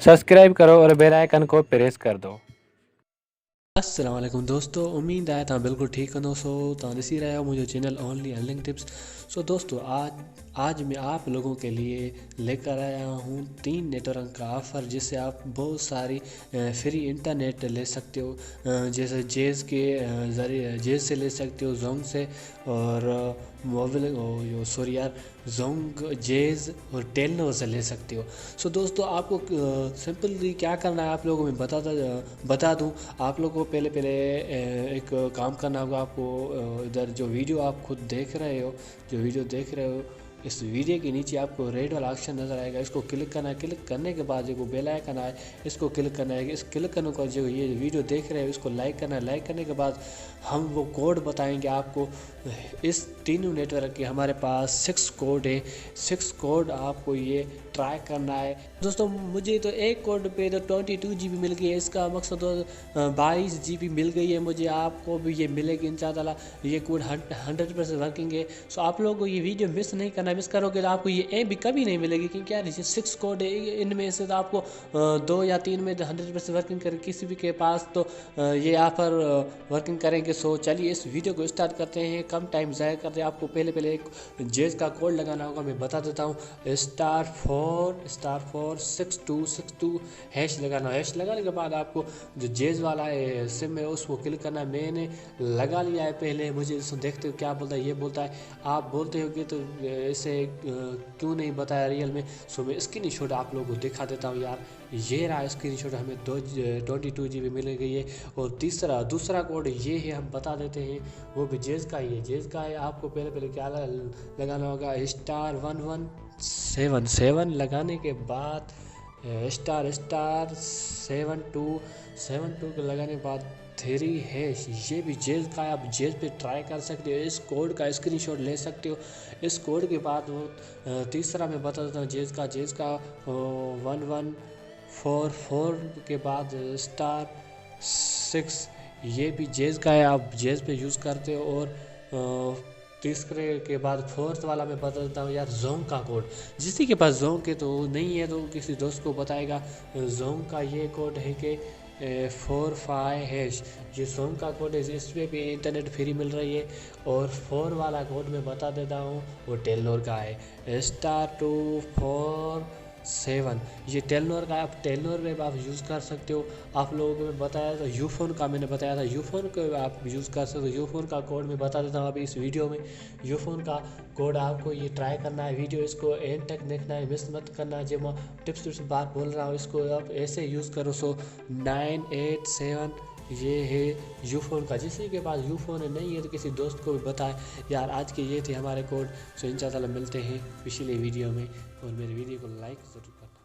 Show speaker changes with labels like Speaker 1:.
Speaker 1: Subscribe करो और bell icon को प्रेस कर दो।
Speaker 2: अस्सलाम वालेकुम दोस्तों, उम्मीद है तव्हां बिल्कुल ठीक कंदो सो। तव्हां ॾिसी रहिया हो मुंहिंजो चैनल ओनली अर्निंग टिप्स। सो दोस्तों, आज मैं आप लोगों के लिए लेकर आया हूँ 3 नेटवर्क का ऑफ़र जिससे आप बहुत सारी फ्री इंटरनेट ले सकते हो। जैसे जेज़ के ज़रिए जेज़ से ले सकते हो, जोंग से, और मोबाइल सॉरी यार जोंग जेज़ और टेलनोर से ले सकते हो। सो दोस्तों, आपको सिंपली क्या करना है आप लोगों को मैं बता दूं। आप लोगों को पहले एक काम करना होगा। आपको इधर जो वीडियो आप खुद देख रहे हो, इस वीडियो के नीचे आपको रेड वाला ऑप्शन नज़र आएगा, इसको क्लिक करना है। क्लिक करने के बाद जो बेल आइकन है इसको क्लिक करना है। इस क्लिक करने को जो ये वीडियो देख रहे हो इसको लाइक करना है। लाइक करने के बाद हम वो कोड बताएंगे आपको। इस तीनों नेटवर्क के हमारे पास 6 कोड है। 6 कोड आपको ये ट्राई करना है। दोस्तों, मुझे तो एक कोड पे तो 22 GB मिल गई है। इसका मकसद तो 22 GB मिल गई है मुझे। आपको भी ये मिलेगी इंशाअल्लाह। ये कोड 100% वर्किंग है। सो आप लोगों को ये वीडियो मिस नहीं करना। मिस करोगे तो आपको ये भी कभी नहीं मिलेगी, क्योंकि यार ये 6 कोड है। इनमें से तो आपको 2 या 3 में 100% वर्किंग करे किसी भी के पास तो ये ऑफ़र वर्किंग करेंगे। सो चलिए इस वीडियो को स्टार्ट करते हैं, कम टाइम ज़ाया करते हैं। आपको पहले एक जेज का कोड लगाना होगा, मैं बता देता हूँ। *4 हैश लगाना। हैश लगाने के बाद आपको जो जेज वाला है सिम है उसको क्लिक करना है। मैंने लगा लिया है पहले। मुझे इसको देखते हो क्या बोलता है। ये बोलता है आप बोलते हो कि तो इसे क्यों नहीं बताया रियल में। सो मैं स्क्रीन शॉट आप लोगों को दिखा देता हूँ यार। ये रहा स्क्रीन शॉट, हमें 22 GB मिल गई है। और दूसरा कोड ये है, हम बता देते हैं, वो भी जेज का ही है। जेज का है, आपको पहले क्या लगाना होगा। *117 लगाने के बाद *7272 को लगाने के बाद 3 हैश, ये भी जेज का है। आप जेज पे ट्राई कर सकते हो। इस कोड का स्क्रीनशॉट ले सकते हो। इस कोड के बाद वो तीसरा मैं बता देता हूँ जेज का 1144 के बाद *6, ये भी जेज का है। आप जेज पे यूज़ करते हो। और तीसरे के बाद फोर्थ वाला मैं बता देता हूँ यार, जोंग का कोड। जिसकी के पास जोंग के तो नहीं है तो किसी दोस्त को बताएगा। जोंग का ये कोड है कि 45 हैश, ये जोंग का कोड है। इसमें भी इंटरनेट फ्री मिल रही है। और 4 वाला कोड मैं बता देता हूँ, वो टेलनोर का है। *247, ये टेलनोर का है। आप टेलनोर में आप यूज़ कर सकते हो। आप लोगों को मैं बताया था यूफोन का, मैंने बताया था यूफोन को आप यूज़ कर सकते हो। यूफोन का कोड मैं बता देता हूँ अभी इस वीडियो में। यूफोन का कोड आपको ये ट्राई करना है। वीडियो इसको एंड तक देखना है, मिस मत करना। जब मैं टिप्स बात बोल रहा हूँ इसको आप ऐसे यूज़ करो। सो 987 ये है यूफोन का। जिसके के पास यूफोन नहीं है तो किसी दोस्त को भी बताएं यार। आज के ये थे हमारे कोड। सो इंशाअल्लाह मिलते हैं पिछले वीडियो में, और मेरे वीडियो को लाइक ज़रूर करना।